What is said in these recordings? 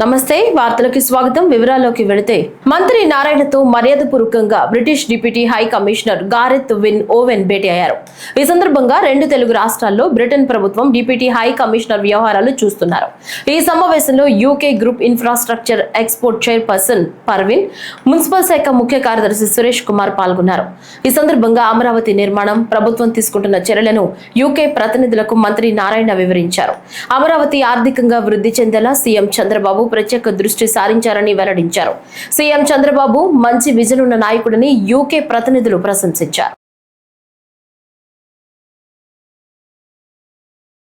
నమస్తే వార్తలకు స్వాగతం. వివరాల్లోకి వెళితే మంత్రి నారాయణతో మర్యాదపూర్వకంగా British deputy high commissioner Gareth Wyn Owen భేటీ అయ్యారు. ఈ సందర్భంగా రెండు తెలుగు రాష్ట్రాల్లో బ్రిటన్ ప్రభుత్వం డిప్యూటీ హై కమిషనర్ వ్యవహారాలు చూస్తున్నారు. ఈ సమావేశంలో UK group infrastructure export chairperson Parveen, municipal శాఖ ముఖ్య కార్యదర్శి సురేష్ కుమార్ పాల్గొన్నారు. ఈ సందర్భంగా అమరావతి నిర్మాణం, ప్రభుత్వం తీసుకుంటున్న చర్యలను యూకే ప్రతినిధులకు మంత్రి నారాయణ వివరించారు. అమరావతి ఆర్థికంగా వృద్ధి చెందేలా సీఎం చంద్రబాబు ప్రత్యేక దృష్టి సారించారని వెల్లడించారు. సీఎం చంద్రబాబు మంచి విజన్ ఉన్న నాయకుడిని యూకే ప్రతినిధులు ప్రశంసించారు.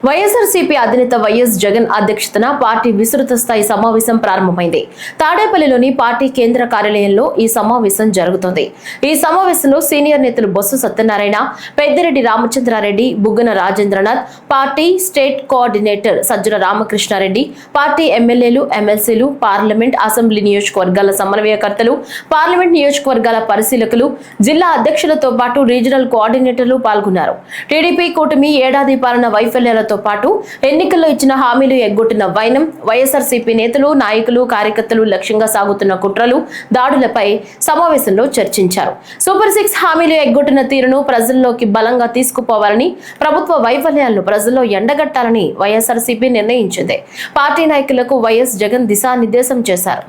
వైఎస్ఆర్సీపీ అధినేత వైఎస్ జగన్ అధ్యక్షతన పార్టీ విస్తృత స్థాయి సమావేశం ప్రారంభమైంది. తాడేపల్లిలోని పార్టీ కేంద్ర కార్యాలయంలో ఈ సమావేశం జరుగుతుంది. ఈ సమావేశంలో సీనియర్ నేతలు Botsa Satyanarayana, Peddireddy Ramachandra Reddy, Buggana Rajendranath, party state coordinator Sajjala Ramakrishna Reddy, party ఎమ్మెల్యేలు, ఎమ్మెల్సీలు, పార్లమెంట్, అసెంబ్లీ నియోజకవర్గాల సమన్వయకర్తలు, పార్లమెంట్ నియోజకవర్గాల పరిశీలకులు, జిల్లా అధ్యక్షులతో పాటు రీజనల్ కోఆర్డినేటర్లు పాల్గొన్నారు. టీడీపీ కూటమి ఏడాది పాలన వైఫల్యాలతో పాటు ఎన్నికల్లో ఇచ్చిన హామీలు ఎగ్గొట్టిన వైనం, వైఎస్ఆర్సీపీ నేతలు, నాయకులు, కార్యకర్తలు లక్ష్యంగా సాగుతున్న కుట్రలు, దాడులపై సమావేశంలో చర్చించారు. సూపర్ 6 హామీలు ఎగ్గొట్టిన తీరును ప్రజల్లోకి బలంగా తీసుకుపోవాలని, ప్రభుత్వ వైఫల్యాలను ప్రజల్లో ఎండగట్టాలని వైఎస్ఆర్సీపీ నిర్ణయించింది. పార్టీ నాయకులకు వైఎస్ జగన్ దిశానిర్దేశం చేశారు.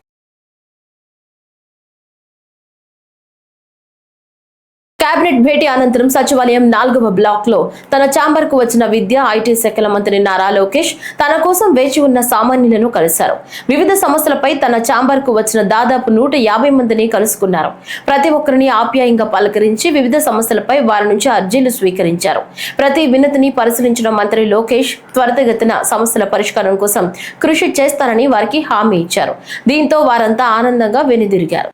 కేబినెట్ భేటీ అనంతరం సచివాలయం 4వ బ్లాక్ లో తన ఛాంబర్ కు వచ్చిన విద్యా, ఐటీ శాఖల మంత్రి నారా లోకేష్ తన కోసం వేచి ఉన్న సామాన్యులను కలిశారు. వివిధ సమస్యలపై తన ఛాంబర్ కు వచ్చిన దాదాపు 150 మందిని కలుసుకున్నారు. ప్రతి ఒక్కరిని ఆప్యాయంగా పలకరించి వివిధ సమస్యలపై వారి నుంచి అర్జీలు స్వీకరించారు. ప్రతి వినతిని పరిశీలించిన మంత్రి లోకేష్ త్వరితగతిన సమస్యల పరిష్కారం కోసం కృషి చేస్తానని వారికి హామీ ఇచ్చారు. దీంతో వారంతా ఆనందంగా వెనుదిరిగారు.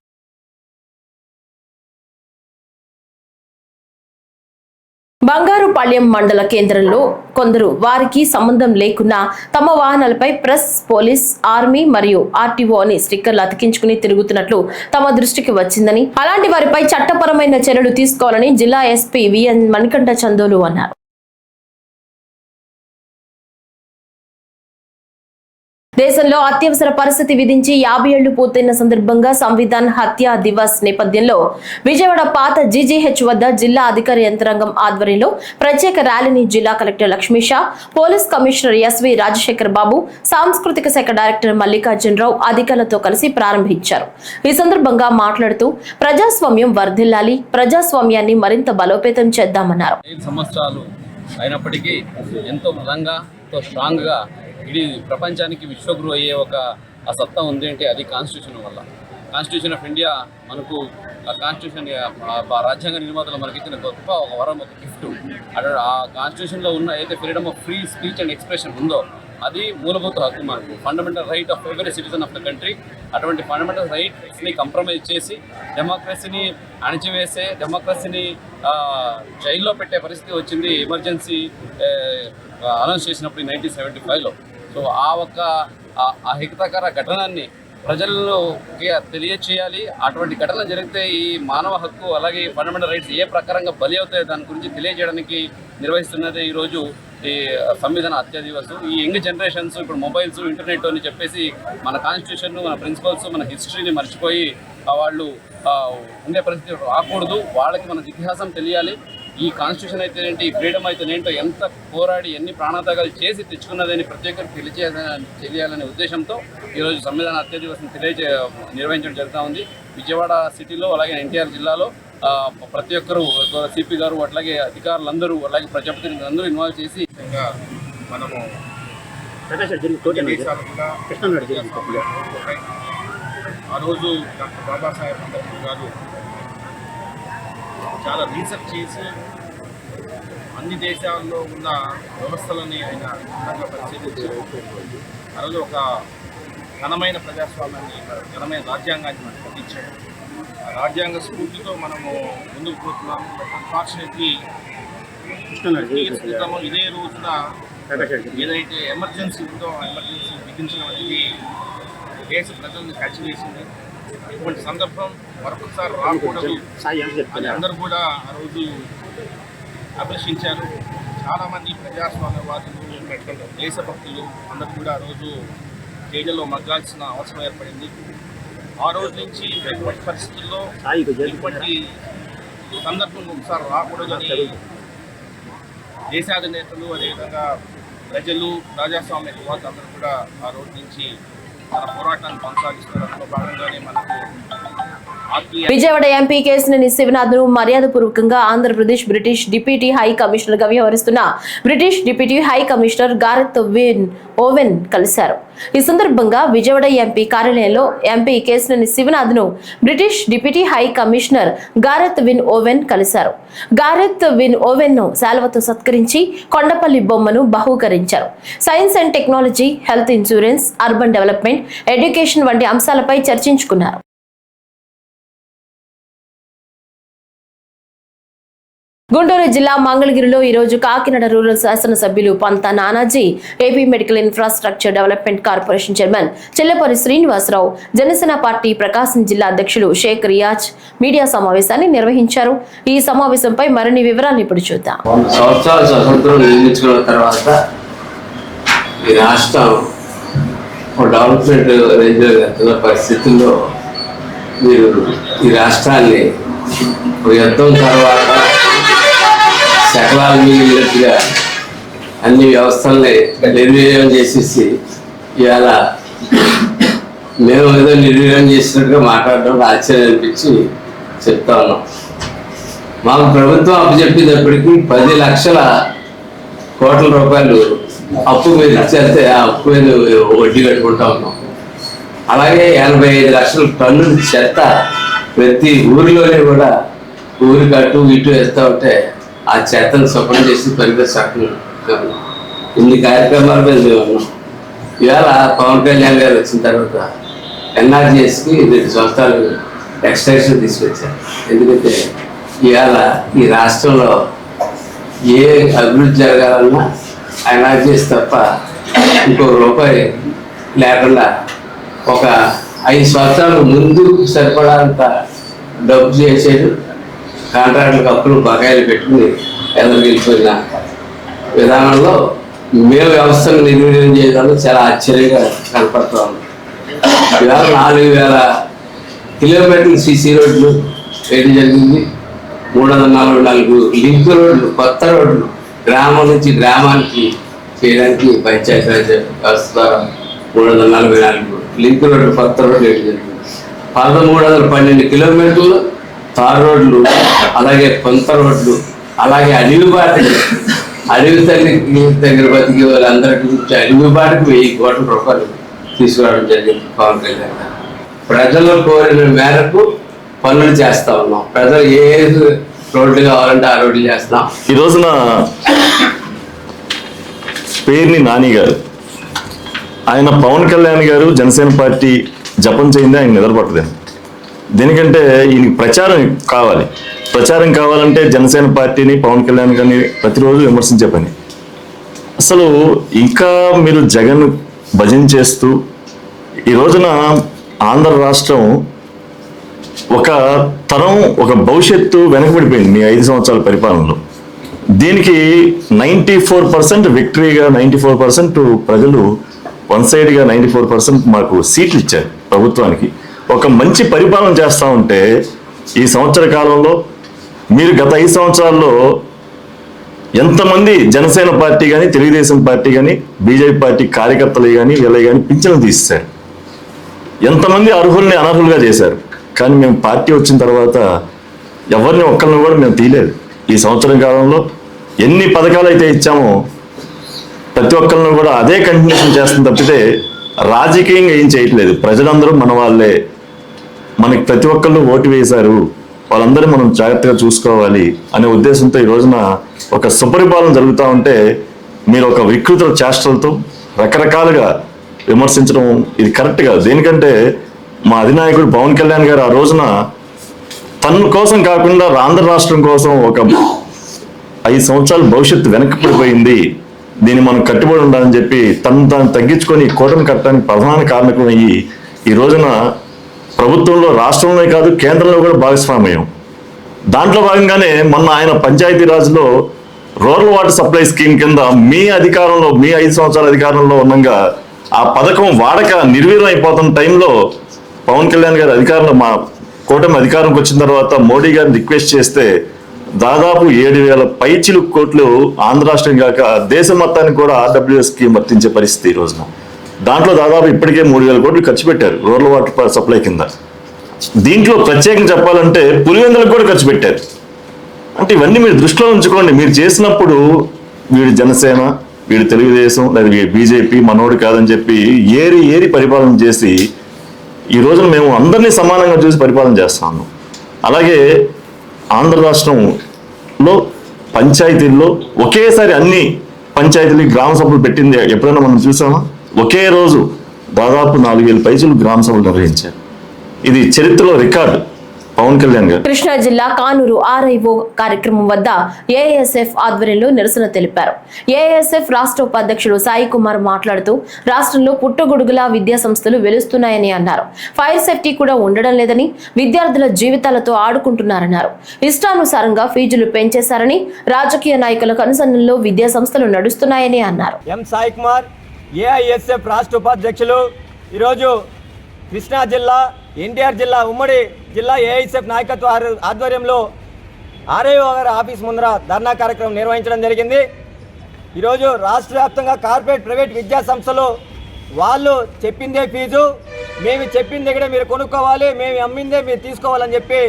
బంగారుపాళ్యం మండల కేంద్రంలో కొందరు వారికి సంబంధం లేకున్నా తమ వాహనాలపై ప్రెస్, పోలీస్, ఆర్మీ మరియు ఆర్టీఓ అని స్టిక్కర్లు అతికించుకుని తిరుగుతున్నట్లు తమ దృష్టికి వచ్చిందని, అలాంటి వారిపై చట్టపరమైన చర్యలు తీసుకోవాలని జిల్లా ఎస్పీ విఎన్ మణికంఠ చందోలు అన్నారు. దేశంలో అత్యవసర పరిస్థితి విధించి 50 ఏళ్లు పూర్తయిన సందర్భంగా సంవిధాన్ హత్యా దివస్ నేపథ్యంలో విజయవాడ పాత జీజీహెచ్ వద్ద జిల్లా అధికార యంత్రాంగం ఆధ్వర్యంలో ప్రత్యేక ర్యాలీని జిల్లా collector Lakshmisha, police commissioner S V Rajasekhar Babu, సాంస్కృతిక శాఖ డైరెక్టర్ మల్లికార్జునరావు అధికారులతో కలిసి ప్రారంభించారు. ఈ సందర్భంగా మాట్లాడుతూ ప్రజాస్వామ్యం వర్ధిల్లాలి, ప్రజాస్వామ్యాన్ని మరింత బలోపేతం చేద్దామన్నారు. అయినప్పటికీ ఎంతో బలంగా, ఎంతో స్ట్రాంగ్ గా ఇది ప్రపంచానికి విశ్వగురు అయ్యే ఒక సత్తా ఉంది అంటే అది కాన్స్టిట్యూషన్ వల్ల. కాన్స్టిట్యూషన్ ఆఫ్ ఇండియా మనకు కాన్స్టిట్యూషన్ రాజ్యాంగ నిర్మాతలు మనకి ఇచ్చిన గొప్ప ఒక వరం, ఒక గిఫ్ట్. ఆ కాన్స్టిట్యూషన్లో ఉన్న ఏదైతే freedom of free speech and expression ఉందో అది మూలభూత హక్కు మనకు, fundamental right of every citizen of the country. అటువంటి ఫండమెంటల్ రైట్స్ని కంప్రమైజ్ చేసి డెమోక్రసీని అణిచివేసే, డెమోక్రసీని జైల్లో పెట్టే పరిస్థితి వచ్చింది ఎమర్జెన్సీ అనౌన్స్ చేసినప్పుడు 1975లో. సో ఆ హితకర ఘటనని ప్రజల్లోకి తెలియచేయాలి. అటువంటి ఘటన జరిగితే ఈ మానవ హక్కు అలాగే ఫండమెంటల్ రైట్స్ ఏ ప్రకారంగా బలి అవుతాయో దాని గురించి తెలియజేయడానికి నిర్వహిస్తున్నది ఈరోజు ఈ సంవిధాన హత్యా దివస్. ఈ యంగ్ జనరేషన్స్ ఇప్పుడు మొబైల్స్, ఇంటర్నెట్ అని చెప్పేసి మన కాన్స్టిట్యూషన్, మన ప్రిన్సిపల్స్, మన హిస్టరీని మర్చిపోయి వాళ్ళు ఉండే పరిస్థితి రాకూడదు. వాళ్ళకి మన ఇతిహాసం తెలియాలి. ఈ కాన్స్టిట్యూషన్ అయితే ఏంటి, ఈ ఫ్రీడమ్ అయితే ఏంటో ఎంత పోరాడి ఎన్ని ప్రాణత్యాగాలు చేసి తెచ్చుకున్నదని ప్రతి ఒక్కరికి తెలియాలనే ఉద్దేశంతో ఈరోజు సంవిధాన హత్యా దివస్ని నిర్వహించడం జరుగుతూ ఉంది. విజయవాడ సిటీలో అలాగే ఎన్టీఆర్ జిల్లాలో ప్రతి ఒక్కరు, సిపి గారు అట్లాగే అధికారులందరూ అలాగే ప్రజాప్రతినిధులు అందరూ ఇన్వాల్వ్ చేసి మనము ఆ రోజు డాక్టర్ బాబాసాహెబ్ అంబేద్కర్ గారు చాలా రీసెర్చ్ చేసి అన్ని దేశాల్లో ఉన్న వ్యవస్థలని ఆయన పరిశీలించారు. ఆ రోజు ఒక ఘనమైన ప్రజాస్వామ్యాన్ని, ఘనమైన రాజ్యాంగాన్ని మనకు అందించాడు. ఆ రాజ్యాంగ స్ఫూర్తితో మనము ముందుకు పోతున్నాము. అన్ఫార్చునేట్లీ ఇదే రోజున ఏదైతే ఎమర్జెన్సీ ఉందో ఆ ఎమర్జెన్సీ విధించడం అనేది దేశ ప్రజలను కలిసివేసింది. ఇటువంటి సందర్భం మరొకసారి రాకూడదు అని అందరూ కూడా ఆ రోజు అభిలషించారు. చాలామంది ప్రజాస్వామ్యవాదులు, దేశభక్తులు అందరూ కూడా ఆ రోజు జైలులో మగ్గాల్సిన అవసరం ఏర్పడింది. ఆ రోజు నుంచి ఎటువంటి పరిస్థితుల్లో ఇటువంటి సందర్భం ఒకసారి రాకూడదని దేశాధినేతలు, అదేవిధంగా ప్రజలు, ప్రజాస్వామ్యవాదులు అందరూ కూడా ఆ రోజు నుంచి మన పోరాటాన్ని కొనసాగిస్తున్నారు. అందులో భాగంగానే మనకు విజయవాడ ఎంపీ కేశినేని శివనాథ్ ను మర్యాదపూర్వకంగా Andhra Pradesh British deputy high commissioner గా వ్యవహరిస్తున్న British deputy high commissioner Gareth Wyn Owen కలిశారు. ఈ సందర్భంగా విజయవాడ ఎంపీ కార్యాలయంలో ఎంపీ కేశినేని శివనాథ్ ను British deputy high commissioner Gareth Wyn Owen కలిశారు. గారెత్ విన్ ఓవెన్ ను శాలువతో సత్కరించి కొండపల్లి బొమ్మను బహూకరించారు. Science and technology, health insurance, urban development, education వంటి అంశాలపై చర్చించుకున్నారు. గుంటూరు జిల్లా మంగళగిరిలో ఈ రోజు కాకినాడ రూరల్ శాసనసభ్యులు Pantha Nanaji, AP medical infrastructure development corporation chairman Chellapalli Srinivasarao, Janasena party Prakasam జిల్లా అధ్యక్షులు షేక్ రియాజ్ మీడియా సమావేశాన్ని నిర్వహించారు. ఈ సమావేశంపై మరిన్ని వివరాలు ఇప్పుడు చూద్దాం. సంవత్సరాలు స్వతంత్రం నిర్మించుకున్న తర్వాత ఈ రాష్ట్రం డెవలప్మెంట్ రేంజ్లో పరిస్థితుల్లో మీరు ఈ రాష్ట్రాన్ని యుద్ధం తర్వాత శకలాలు మిగిలినట్టుగా అన్ని వ్యవస్థల్ని నిర్వీర్యం చేసేసి ఇవాళ మేము ఏదో నిర్వీర్యం చేసినట్టుగా మాట్లాడడం ఆశ్చర్యం అనిపించి చెప్తా ఉన్నాం. మాకు ప్రభుత్వం అప్పు చెప్పేటప్పటికి 10 లక్షల కోట్ల రూపాయలు అప్పు మీద ఇచ్చేస్తే ఆ అప్పు మీద వడ్డీ కట్టుకుంటా ఉన్నాం. అలాగే 85 లక్షల టన్నుల చెత్త ప్రతి ఊరిలోనే కూడా ఊరికి అటు ఇటు వేస్తూ ఉంటే ఆ చెత్తను శుభ్రం చేసి పరిగెత్తాం. ఇన్ని కార్యక్రమాల మీద మేము ఉన్నాం. ఇవాళ పవన్ కళ్యాణ్ గారు వచ్చిన తర్వాత ఎన్ఆర్జీఎస్కి 2 సంవత్సరాలు ఎక్స్టెన్షన్ తీసుకొచ్చారు. ఎందుకంటే ఇవాళ ఈ రాష్ట్రంలో ఏ అభివృద్ధి జరగాలన్నా ఎన్ఆర్జీఎస్ తప్ప ఇంకో రూపాయి లేకుండా ఒక 5 సంవత్సరాల ముందు సరిపడాలంత డబ్బు చేసేది, కాంట్రాక్టులకు అప్పులు బకాయిలు పెట్టుకుని ఎదురుకెళ్ళిపోయిన విధానంలో మేము వ్యవస్థను నిర్వీర్యం చేయడంలో చాలా ఆశ్చర్యంగా కనపడుతూ ఉంది. ఇవాళ 4000 కిలోమీటర్లు సీసీ రోడ్లు వేయడం జరిగింది. 344 లింక్ రోడ్లు, కొత్త రోడ్లు గ్రామం నుంచి గ్రామానికి చేయడానికి పంచాయతీరాజ్ వ్యవస్థ ద్వారా 344 లింక్ రోడ్లు, కొత్త రోడ్లు వేయడం జరిగింది. 1312 కిలోమీటర్లు తార్ రోడ్లు, అలాగే కొంత రోడ్లు, అలాగే అడవి బాటలు, అడవి దగ్గర బతికే వాళ్ళందరికీ గురించి అడవి బాటకు 1000 కోట్ల రూపాయలు తీసుకురావడం జరిగింది పవన్ కళ్యాణ్ గారు. ప్రజలు కోరిన మేరకు పనులు చేస్తా ఉన్నాం. ప్రజలు ఏ రోడ్లు కావాలంటే ఆ రోడ్లు చేస్తాం. ఈ రోజున పేర్ని నాని గారు, ఆయన పవన్ కళ్యాణ్ గారు జనసేన పార్టీ జపం చేయింది ఆయన నిద్రపట్టలేదు. దేనికంటే ఈయనకి ప్రచారం కావాలి. ప్రచారం కావాలంటే జనసేన పార్టీని, పవన్ కళ్యాణ్ గారిని ప్రతిరోజు విమర్శించే పని. అసలు ఇంకా మీరు జగన్ భజన చేస్తూ ఈ రోజున ఆంధ్ర రాష్ట్రం ఒక తరం, ఒక భవిష్యత్తు వెనకబడిపోయింది మీ 5 సంవత్సరాల పరిపాలనలో. దీనికి 94% విక్టరీగా, 94% ప్రజలు వన్ సైడ్గా 94% మాకు సీట్లు ఇచ్చారు ప్రభుత్వానికి. ఒక మంచి పరిపాలన చేస్తూ ఉంటే ఈ సంవత్సర కాలంలో మీరు గత 5 సంవత్సరాల్లో ఎంతమంది జనసేన పార్టీ కానీ, తెలుగుదేశం పార్టీ కానీ, బీజేపీ పార్టీ కార్యకర్తలు కానీ, వీళ్ళవి కానీ పింఛన్లు తీసేశారు. ఎంతమంది అర్హుల్ని అనర్హులుగా చేశారు. కానీ మేము పార్టీ వచ్చిన తర్వాత ఎవరిని ఒక్కరిని కూడా మేము తీయలేదు. ఈ సంవత్సరం కాలంలో ఎన్ని పథకాలు అయితే ఇచ్చామో ప్రతి ఒక్కరిని కూడా అదే కంటిన్యూషన్ చేస్తుంది తప్పితే రాజకీయంగా ఏం చేయట్లేదు. ప్రజలందరూ మన వాళ్ళే, మనకి ప్రతి ఒక్కళ్ళు ఓటు వేశారు, వాళ్ళందరూ మనం జాగ్రత్తగా చూసుకోవాలి అనే ఉద్దేశంతో ఈ రోజున ఒక సుపరిపాలన జరుగుతూ ఉంటే మీరు ఒక వికృత చేష్టలతో రకరకాలుగా విమర్శించడం ఇది కరెక్ట్ కాదు. దేనికంటే మా అధినాయకుడు పవన్ కళ్యాణ్ గారు ఆ రోజున తన కోసం కాకుండా ఆంధ్ర రాష్ట్రం కోసం ఒక 5 సంవత్సరాల భవిష్యత్తు వెనక్కిపడిపోయింది, దీన్ని మనం కట్టుబడి ఉండాలని చెప్పి తను తగ్గించుకొని కూటమి కట్టడానికి ప్రధాన కారణం అయ్యి ఈ రోజున ప్రభుత్వంలో, రాష్ట్రంలో కాదు కేంద్రంలో కూడా భాగస్వామ్యం. దాంట్లో భాగంగానే మొన్న ఆయన పంచాయతీరాజ్లో రూరల్ వాటర్ సప్లై స్కీమ్ కింద మీ అధికారంలో, మీ 5 సంవత్సరాల అధికారంలో ఉండగా ఆ పథకం వాడక నిర్వీర్యం అయిపోతున్న టైంలో పవన్ కళ్యాణ్ గారు మా కూటమి అధికారంకి వచ్చిన తర్వాత మోడీ గారిని రిక్వెస్ట్ చేస్తే దాదాపు 7,000 పైచిలు కోట్లు ఆంధ్ర రాష్ట్రం కాక దేశం మొత్తానికి కూడా ఆర్డబ్ల్యూఎస్ స్కీమ్ వర్తించే పరిస్థితి ఈ రోజున. దాంట్లో దాదాపు ఇప్పటికే 3,000 కోట్లు ఖర్చు పెట్టారు రూరల్ వాటర్ సప్లై కింద. దీంట్లో ప్రత్యేకంగా చెప్పాలంటే పులివెందులకు కూడా ఖర్చు పెట్టారు. అంటే ఇవన్నీ మీరు దృష్టిలో ఉంచుకోండి. మీరు చేసినప్పుడు వీడి జనసేన, వీడి తెలుగుదేశం లేదా వీడి బీజేపీ మనోడు కాదని చెప్పి ఏరి పరిపాలన చేసి ఈ రోజున మేము అందరినీ సమానంగా చూసి పరిపాలన చేస్తాము. అలాగే ఆంధ్ర రాష్ట్రంలో పంచాయతీల్లో ఒకేసారి అన్ని పంచాయతీలు గ్రామ సభలు పెట్టింది ఎప్పుడైనా మనం చూసామా? ఒకే రోజు దాదాపు 4,000 పైసలు గ్రామ సభలు నిర్వహించారు. ఇది చరిత్రలో రికార్డు పవన్ కళ్యాణ్ గారు. కృష్ణా జిల్లా కానూరు ఆర్ఐఓ కార్యక్రమం వద్ద ఏఎస్ఎఫ్ ఆధ్వర్యంలో నిరసన తెలిపారు. ఏఎస్ఎఫ్ రాష్ట్ర ఉపాధ్యక్షుడు సాయి కుమార్ మాట్లాడుతూ రాష్ట్రంలో పుట్టగొడుగులా విద్యా సంస్థలు వెలుస్తున్నాయని అన్నారు. ఫైర్ సేఫ్టీ కూడా ఉండడం లేదని, విద్యార్థుల జీవితాలతో ఆడుకుంటున్నారన్నారు. ఇష్టానుసారంగా ఫీజులు పెంచేశారని, రాజకీయ నాయకుల కనుసన్నల్లో విద్యా సంస్థలు నడుస్తున్నాయని అన్నారు. ఎం సాయి కుమార్, ఏఐఎస్ఎఫ్ రాష్ట్ర ఉపాధ్యక్షులు. ఈరోజు కృష్ణా జిల్లా, ఎన్టీఆర్ జిల్లా, ఉమ్మడి జిల్లా ఏఐఎస్ఎఫ్ నాయకత్వ ఆధ్వర్యంలో ఆర్ఐఓ గారి ఆఫీస్ ముందర ధర్నా కార్యక్రమం నిర్వహించడం జరిగింది. ఈరోజు రాష్ట్ర వ్యాప్తంగా కార్పొరేట్ ప్రైవేట్ విద్యా సంస్థలు వాళ్ళు చెప్పిందే ఫీజు, మేము చెప్పింది దగ్గర మీరు కొనుక్కోవాలి, మేము అమ్మిందే మీరు తీసుకోవాలని చెప్పి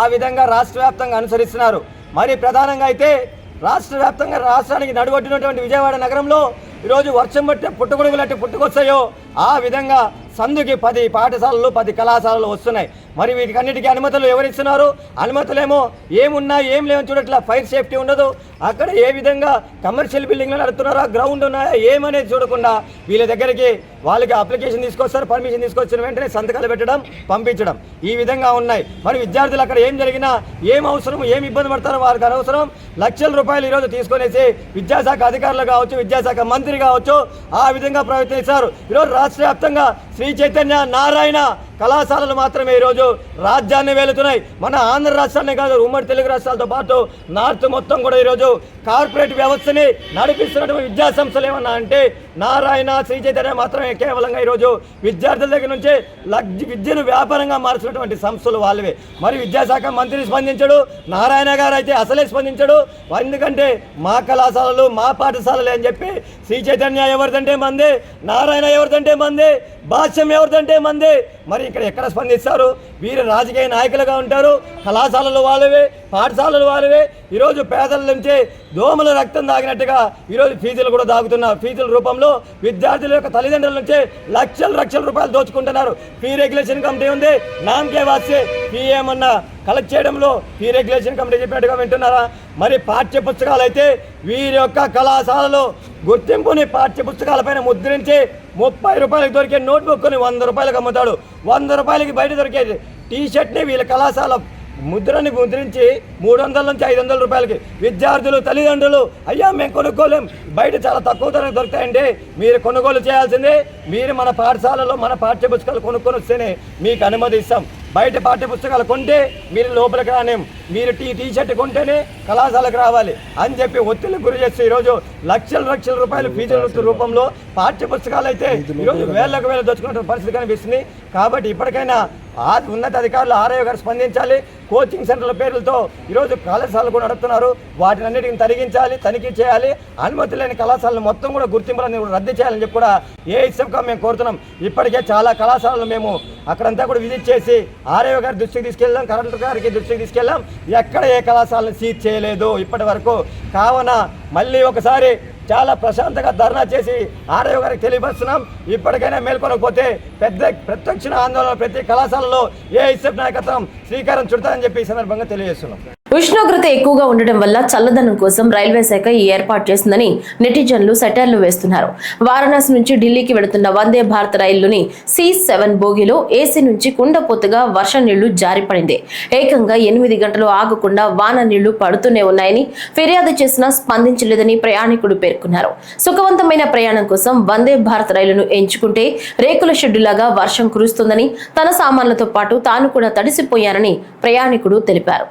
ఆ విధంగా రాష్ట్ర వ్యాప్తంగా అనుసరిస్తున్నారు. మరి ప్రధానంగా అయితే రాష్ట్ర వ్యాప్తంగా రాష్ట్రానికి నడుగొట్టినటువంటి విజయవాడ నగరంలో ఈరోజు వర్షం బట్టి పుట్టుగొడుగులట్టి పుట్టుకొస్తాయో ఆ విధంగా సందుకి 10 పాఠశాలలు 10 కళాశాలలు వస్తున్నాయి. మరి వీటికన్నిటికీ అనుమతులు ఎవరిస్తున్నారు? అనుమతులేమో ఏమున్నా ఏం లేవని చూడట్లా. ఫైర్ సేఫ్టీ ఉండదు. అక్కడ ఏ విధంగా కమర్షియల్ బిల్డింగ్లు నడుపుతున్నారా, గ్రౌండ్ ఉన్నాయా ఏమనేది చూడకుండా వీళ్ళ దగ్గరికి వాళ్ళకి అప్లికేషన్ తీసుకొస్తారు, పర్మిషన్ తీసుకొచ్చిన వెంటనే సంతకాలు పెట్టడం, పంపించడం, ఈ విధంగా ఉన్నాయి. మరి విద్యార్థులు అక్కడ ఏం జరిగినా, ఏం అవసరం, ఏం ఇబ్బంది పడతారో వారికి అనవసరం. లక్షల రూపాయలు ఈరోజు తీసుకొనేసి విద్యాశాఖ అధికారులు కావచ్చు, విద్యాశాఖ మంత్రి కావచ్చు ఆ విధంగా ప్రవర్తిస్తారు. ఈరోజు రాష్ట్ర వ్యాప్తంగా శ్రీ చైతన్య నారాయణ కళాశాలలు మాత్రమే ఈరోజు రాజ్యాన్ని వెళుతున్నాయి. మన ఆంధ్ర రాష్ట్రాన్ని కాదు, ఉమ్మడి తెలుగు రాష్ట్రాలతో పాటు నార్త్ మొత్తం కూడా ఈరోజు కార్పొరేట్ వ్యవస్థని నడిపిస్తున్నటువంటి విద్యా సంస్థలు ఏమన్నా అంటే నారాయణ, శ్రీ చైతన్య మాత్రమే కేవలంగా ఈరోజు విద్యార్థుల దగ్గర నుంచి విద్యను వ్యాపారంగా మార్చినటువంటి సంస్థలు వాళ్ళవే. మరి విద్యాశాఖ మంత్రి స్పందించడు, నారాయణ గారు అయితే అసలే స్పందించడు. ఎందుకంటే మా కళాశాలలు మా పాఠశాలలు అని చెప్పి శ్రీ చైతన్య ఎవరిదంటే మందే, నారాయణ ఎవరిదంటే మందే, భాష్యం ఎవరిదంటే మందే. మరి ఇక్కడ ఎక్కడ స్పందిస్తారు? వీరు రాజకీయ నాయకులుగా ఉంటారు, కళాశాలలు వాళ్ళవే, పాఠశాలలు వాళ్ళవే. ఈరోజు పేదల నుంచి దోమల రక్తం దాగినట్టుగా ఈరోజు ఫీజులు కూడా దాగుతున్నారు. ఫీజుల రూపంలో విద్యార్థుల యొక్క తల్లిదండ్రుల నుంచి లక్షల రూపాయలు దోచుకుంటున్నారు. ఫీ రెగ్యులేషన్ కమిటీ ఉంది, నామకే వాస్తే ఫీ ఏమన్నా కలెక్ట్ చేయడంలో ఫీ రెగ్యులేషన్ కమిటీ చెప్పినట్టుగా వింటున్నారా? మరి పాఠ్య పుస్తకాలు అయితే వీరి యొక్క కళాశాలలో గుర్తింపుని పాఠ్య పుస్తకాలపైన ముద్రించి 30 రూపాయలకు దొరికే నోట్బుక్ని 100 రూపాయలకు అమ్ముతాడు. 100 రూపాయలకి బయట దొరికే టీషర్ట్ని వీళ్ళ కళాశాల ముద్రని ముద్రించి 300 నుంచి 500 రూపాయలకి విద్యార్థులు తల్లిదండ్రులు అయ్యా మేము కొనుక్కోలేం, బయట చాలా తక్కువ ధరకు దొరుకుతాయంటే మీరు కొనుగోలు చేయాల్సిందే. మీరు మన పాఠశాలలో మన పాఠ్య పుస్తకాలు కొనుక్కొని వస్తేనే మీకు అనుమతి ఇస్తాం. బయట పాఠ్య పుస్తకాలు కొంటే మీరు లోపలికి రానేం, మీరు టీషర్ట్ కొంటేనే కళాశాలకు రావాలి అని చెప్పి ఒత్తిడికి గురి చేస్తే ఈరోజు లక్షల రూపాయలు ఫీజుల రూపంలో పాఠ్య పుస్తకాలు అయితే ఈరోజు వేలకు దోచుకున్న పరిస్థితి కనిపిస్తుంది. కాబట్టి ఇప్పటికైనా ఉన్నత అధికారులు ఆర్ఐఓ గారు స్పందించాలి. కోచింగ్ సెంటర్ల పేర్లతో ఈరోజు కళాశాలలు కూడా నడుపుతున్నారు. వాటిని అన్నిటిని తరిగించాలి, తనిఖీ చేయాలి. అనుమతి లేని కళాశాలను మొత్తం కూడా గుర్తింపులను రద్దు చేయాలని చెప్పి కూడా ఏఐఎస్ఎఫ్గా మేము కోరుతున్నాం. ఇప్పటికే చాలా కళాశాలలు మేము అక్కడంతా కూడా విజిట్ చేసి ఆర్ఐఓ గారి దృష్టికి తీసుకెళ్ళాం, కలెక్టర్ గారికి దృష్టికి తీసుకెళ్ళాం. ఎక్కడ ఏ కళాశాలను సీజ్ చేయలేదు ఇప్పటి వరకు. కావున మళ్ళీ ఒకసారి చాలా ప్రశాంతంగా ధర్నా చేసి ఆర్ఐఓ గారికి తెలియపరుస్తున్నాం. ఇప్పటికైనా మేల్కొనకపోతే ప్రత్యక్ష ఆందోళన ప్రతి కళాశాలలో ఏఐఎస్ఎఫ్ నాయకత్వం శ్రీకారం చుడతారని చెప్పి ఈ సందర్భంగా తెలియజేస్తున్నాం. ఉష్ణోగ్రత ఎక్కువగా ఉండడం వల్ల చల్లదనం కోసం రైల్వే శాఖ ఈ ఏర్పాటు చేసిందని నెటిజన్లు సెటైర్లు వేస్తున్నారు. వారణాసి నుంచి ఢిల్లీకి వెళుతున్న వందే భారత్ రైలులోని C7 బోగిలో ఏసీ నుంచి కుండపోతుగా వర్షం నీళ్లు జారిపడింది. ఏకంగా 8 గంటలు ఆగకుండా వాన నీళ్లు పడుతూనే ఉన్నాయని ఫిర్యాదు చేసినా స్పందించలేదని ప్రయాణికుడు పేర్కొన్నారు. సుఖవంతమైన ప్రయాణం కోసం వందే భారత్ రైలును ఎంచుకుంటే రేకుల షెడ్డులాగా వర్షం కురుస్తుందని, తన సామాన్లతో పాటు తాను కూడా తడిసిపోయానని ప్రయాణికుడు తెలిపారు.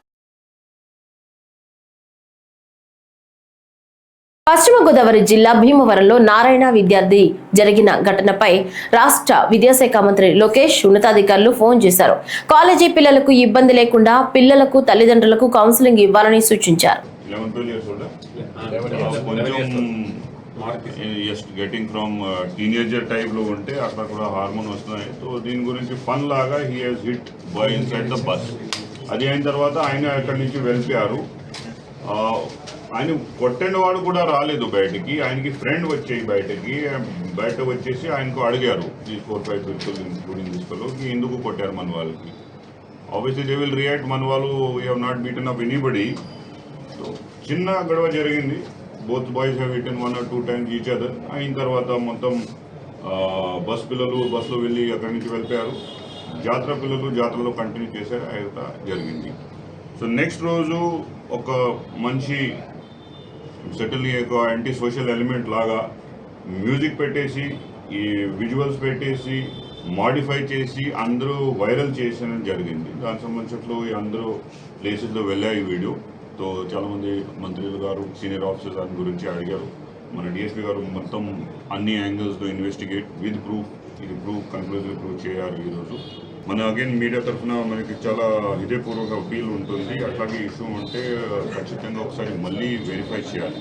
పశ్చిమ గోదావరి జిల్లా భీమవరంలో నారాయణ విద్యార్థి జరిగిన ఘటనపై రాష్ట్ర విద్యాశాఖ మంత్రి లోకేష్ ఉన్నతాధికారులు ఫోన్ చేశారు. కాలేజీ పిల్లలకు ఇబ్బంది లేకుండా పిల్లలకు తల్లిదండ్రులకు కౌన్సిలింగ్ ఇవ్వాలని సూచించారు. గెటింగ్ ఫ్రమ్ టీనేజర్ టైప్ లో ఉంటే అక్కడ కూడా హార్మోన్ వస్తున్నాయి. సో దీని గురించి ఫన్ లాగా he has hit boy inside the bus. అది అయిన తర్వాత ఆయన అక్కడి నుంచి వెళ్ళిపోయారు. ఆయన కొట్టిన వాడు కూడా రాలేదు బయటికి. ఆయనకి ఫ్రెండ్ వచ్చేయి బయట వచ్చేసి ఆయనకు అడిగారు, ఈ 4-5 పీపుల్ ఇంక్లూడింగ్ తీసుకెళ్ళు ఎందుకు కొట్టారు మన వాళ్ళకి. ఆబ్వియస్లీ దే విల్ రియాక్ట్, మన వాళ్ళు we have not beaten up anybody. So చిన్న గొడవ జరిగింది. Both boys have hitten 1 or 2 times each other. అయిన తర్వాత మొత్తం పిల్లలు బస్సులో వెళ్ళి అక్కడి నుంచి వెళ్ళిపోయారు. జాతర పిల్లలు జాతరలో కంటిన్యూ చేశారు. అయితే జరిగింది. సో నెక్స్ట్ రోజు ఒక మంచి సెటిల్ని ఒక యాంటీ సోషల్ ఎలిమెంట్ లాగా మ్యూజిక్ పెట్టేసి ఈ విజువల్స్ పెట్టేసి మాడిఫై చేసి అందరూ వైరల్ చేసిన జరిగింది. దానికి సంబంధించి అందరూ ప్లేసెస్లో వెళ్ళాయి ఈ వీడియో. తో చాలామంది మంత్రులు గారు సీనియర్ ఆఫీసర్స్ దాని గురించి అడిగారు. మన డిఎస్పీ గారు మొత్తం అన్ని యాంగిల్స్తో ఇన్వెస్టిగేట్ విత్ ప్రూఫ్, ఇది కన్క్లూజివ్ ప్రూవ్ చేయాలి. ఈరోజు మన అగైన్ మీడియా తరఫున మనకి చాలా హృదయపూర్వక అపీల్ ఉంటుంది. అట్లాగే ఇష్యూ ఉంటే ఖచ్చితంగా ఒకసారి మళ్ళీ వెరిఫై చేయాలి,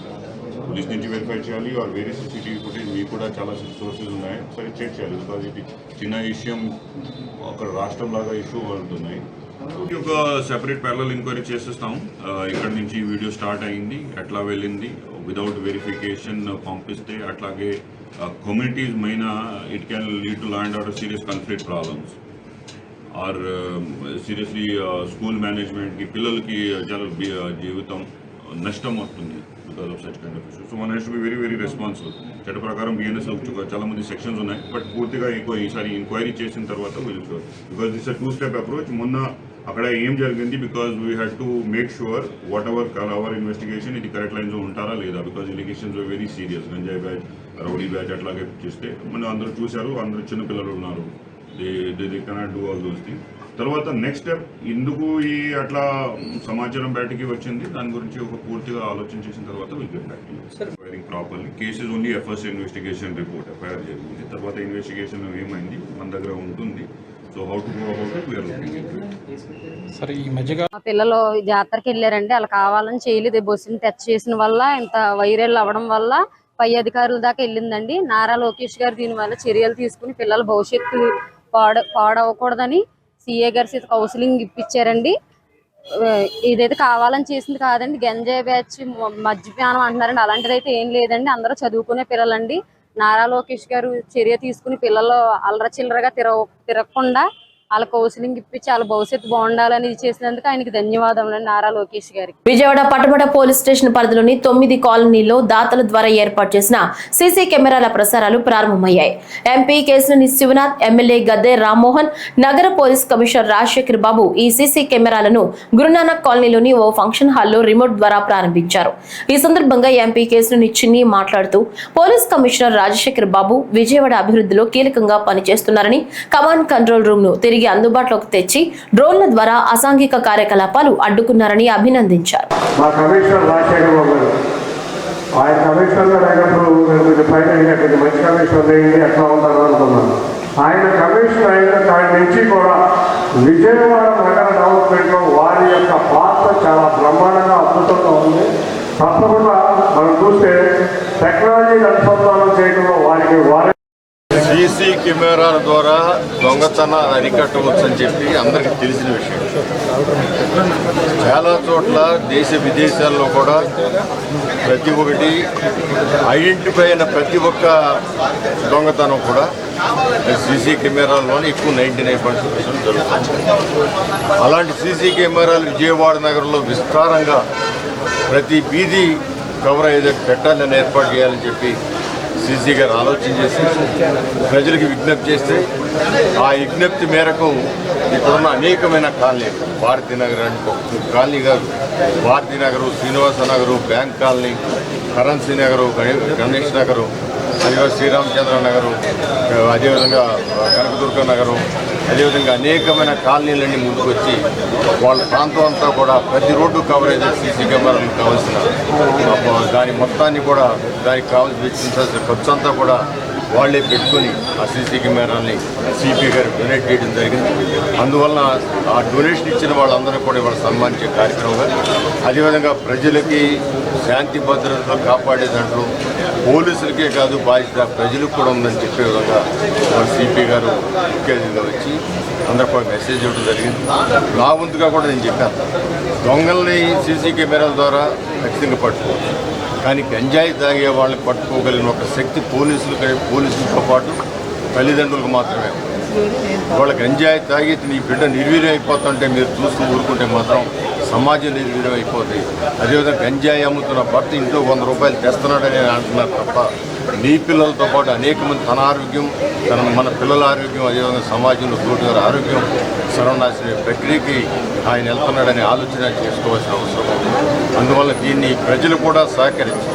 పోలీస్ నుంచి వెరిఫై చేయాలి. ఆర్ వేరే సీసీటీవీ ఫుటేజ్ మీకు కూడా చాలా సోర్సెస్ ఉన్నాయి, ఒకసారి చెక్ చేయాలి. బికాజ్ ఇది చిన్న విషయం ఒక రాష్ట్రంలాగా ఇష్యూ ఉంటున్నాయి. ఒక సెపరేట్ ప్యారలల్ ఎంక్వైరీ చేసేస్తాం. ఇక్కడ నుంచి వీడియో స్టార్ట్ అయింది, ఎట్లా వెళ్ళింది, వితౌట్ వెరిఫికేషన్ పంపిస్తే అట్లాగే communities main it can lead to law and order serious conflict problems or seriously school మేనేజ్మెంట్కి పిల్లలకి చాలా జీవితం నష్టం వస్తుంది because of such kind of issues. So one has to be very very responsible. చట్ట ప్రకారం బిఎన్ఎస్ చాలా మంది సెక్షన్స్ ఉన్నాయి, బట్ పూర్తిగా ఈసారి ఎంక్వైరీ చేసిన తర్వాత బికాస్ దిస్ 2-step అప్రోచ్. మొన్న అక్కడ ఏం జరిగింది, because we had to make sure what ever hour investigation ఇది కరెక్ట్ లైన్స్లో ఉంటారా లేదా, బికాజ్ ఎలిగేషన్స్ వెరీ సీరియస్. గంజాయి బ్యాచ్, రౌడీ బ్యాచ్ అట్లాగే చేస్తే మనం అందరూ చూశారు. అందరూ చిన్నపిల్లలు ఉన్నారు. They cannot do all those things. తర్వాత నెక్స్ట్ స్టెప్ ఎందుకు ఈ అట్లా సమాచారం బయటకి వచ్చింది దాని గురించి ఒక పూర్తిగా ఆలోచన చేసిన తర్వాత wiring properly cases only first investigation report FIR జరిగింది. తర్వాత ఇన్వెస్టిగేషన్ ఏమైంది మన దగ్గర ఉంటుంది. So how to go about it we're looking into it. సరే ఈ మధ్యగా మా పిల్లలు జాతరకి వెళ్ళారండి, అలా కావాలని చేయలేదు. బస్సుని టచ్ చేసిన వల్ల ఇంత వైరల్ అవ్వడం వల్ల పై అధికారుల దాకా వెళ్ళిందండి. నారా లోకేష్ గారు దీనివల్ల చర్యలు తీసుకుని పిల్లల భవిష్యత్తు పాడవకూడదని సిఏ గారి కౌన్సిలింగ్ ఇప్పించారండి. ఇదైతే కావాలని చేసింది కాదండి. గంజాయి బ్యాచ్, మద్యపానం అంటున్నారండి, అలాంటిది అయితే ఏం లేదండి. అందరూ చదువుకునే పిల్లలండి. నారా లోకేష్ గారు చర్య తీసుకుని పిల్లలు అల్లర చిల్లరగా తిరగకుండా వాళ్ళ కౌన్సిలింగ్ ఇప్పించి వాళ్ళ భవిష్యత్తు బాగుండాలని చేసినందుకు ఆయనకి ధన్యవాదాలు నారా లోకేష్ గారికి. విజయవాడ పటమట పోలీస్ స్టేషన్ పరిధిలోని 9 కాలనీల్లో దాతల ద్వారా ఏర్పాటు చేసిన సీసీ కెమెరాల ప్రసారాలు ప్రారంభమయ్యాయి. ఎంపీ కేశినేని శివనాథ్, ఎమ్మెల్యే గద్దె రామ్మోహన్, నగర పోలీస్ కమిషనర్ రాజశేఖర్ బాబు ఈ సీసీ కెమెరాలను గురునానక్ కాలనీలోని ఓ ఫంక్షన్ హాల్లో రిమోట్ ద్వారా ప్రారంభించారు. ఈ సందర్భంగా ఎంపీ కేశినేని చిన్ని మాట్లాడుతూ పోలీస్ కమిషనర్ రాజశేఖర్ బాబు విజయవాడ అభివృద్ధిలో కీలకంగా పనిచేస్తున్నారని, కమాండ్ కంట్రోల్ రూమ్ ను తిరిగి అందుబాటులోకి తెచ్చి డ్రోన్ల ద్వారా అసాంఘిక కార్యకలాపాలు అడ్డుకున్నారని అభినందించారు. ఆయన కమిషనర్ అయిన కాడి నుంచి కూడా విజయవాడ నగర డెవలప్మెంట్లో వారి యొక్క పాత్ర చాలా బ్రహ్మాండంగా అద్భుతంగా ఉంది. తప్పకుండా మనం చూస్తే టెక్నాలజీ అనుసంధానం చేయడంలో వారి సీసీ కెమెరాల ద్వారా దొంగతనాన్ని అరికట్టవచ్చని చెప్పి అందరికీ తెలిసిన విషయం. చాలా చోట్ల దేశ విదేశాల్లో కూడా ప్రతి ఒక్కటి ఐడెంటిఫై అయిన ప్రతి ఒక్క దొంగతనం కూడా సీసీ కెమెరాల్లోనే ఎక్కువ 99% జరుగుతుంది. అలాంటి సీసీ కెమెరాలు విజయవాడ నగరంలో విస్తారంగా ప్రతి వీధి కవర్ అయ్యేది పెట్టాలని ఏర్పాటు చేయాలని చెప్పి సీసీ గారు ఆలోచన చేసి ప్రజలకు విజ్ఞప్తి చేస్తే ఆ విజ్ఞప్తి మేరకు ఇక్కడున్న అనేకమైన కాలనీలు, భారతీనగర్ అని కాలనీ గారు, Bharatinagar, Srinivasa Nagar, bank colony, currency Nagar, Ganesh Nagar, అదేవిధంగా శ్రీరామచంద్ర నగరు, అదేవిధంగా కనకదుర్గ నగరం, అదేవిధంగా అనేకమైన కాలనీలన్నీ ముందుకు వచ్చి వాళ్ళ ప్రాంతం అంతా కూడా ప్రతి రోడ్డు కవరేజ్ సీసీ కెమెరాలకు కావాల్సిన దాని మొత్తాన్ని కూడా దానికి కావాల్సి వెచ్చించాల్సిన ఖర్చు అంతా కూడా వాళ్ళే పెట్టుకొని ఆ సీసీ కెమెరాని సిపి గారు డొనేట్ చేయడం జరిగింది. అందువలన ఆ డొనేషన్ ఇచ్చిన వాళ్ళందరూ కూడా ఇవాళ సన్మానించే కార్యక్రమంగా, అదేవిధంగా ప్రజలకి శాంతి భద్రతలు కాపాడే దాంట్లో పోలీసులకే కాదు బాధ్యత ప్రజలకు కూడా ఉందని చెప్పే విధంగా సిపి గారు ముఖ్య అతిథిగా వచ్చి అందరూ కూడా మెసేజ్ ఇవ్వడం జరిగింది. నా వంతుగా కూడా నేను చెప్పాను, దొంగల్ని సీసీ కెమెరాల ద్వారా ఖచ్చితంగా పట్టుకోవచ్చు, కానీ గంజాయి తాగే వాళ్ళని పట్టుకోగలిగిన ఒక శక్తి పోలీసులతో పాటు తల్లిదండ్రులకు మాత్రమే. వాళ్ళ గంజాయి తాగి నీ బిడ్డ నిర్వీర్యం అయిపోతుంటే మీరు చూస్తూ ఊరుకుంటే మాత్రం సమాజం నిర్వీర్యం అయిపోతుంది. అదేవిధంగా గంజాయి అమ్ముతున్న భర్త ఇంట్లో 100 రూపాయలు తెస్తున్నాడని అంటున్నారు తప్ప నీ పిల్లలతో పాటు అనేక మంది తన ఆరోగ్యం, మన పిల్లల ఆరోగ్యం, అదేవిధంగా సమాజంలో తోటివారి ఆరోగ్యం సర్వనాశన ప్రక్రియకి ఆయన వెళ్తున్నాడనే ఆలోచన చేసుకోవాల్సిన అవసరం ఉంది. అందువల్ల దీన్ని ప్రజలు కూడా సహకరించి